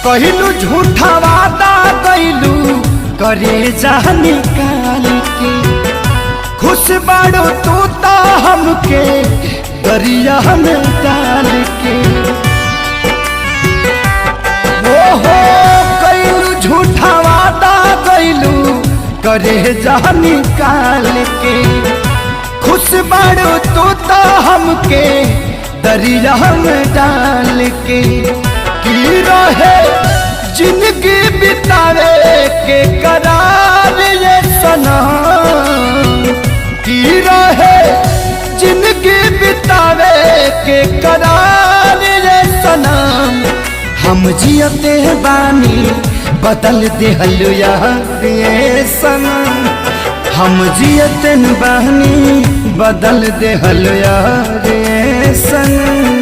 कहलू झूठा वादा कैलू करे जा निकाल के, खुश बाड़ो तू तो हमके दरिया में डाल के। हो कैलू झूठा वादा कैलू करे जा निकाल के, खुश बाड़ो तू तो हमके दरिया में डाल के। की रहे जिंदगी बितावे के करार ये सनम, की रहे जिंदगी बितावे के करार ये सनम। हम जियते बानी बदल देहल यार ये सनम, हम जियते बानी बदल देहल यार ये सनम।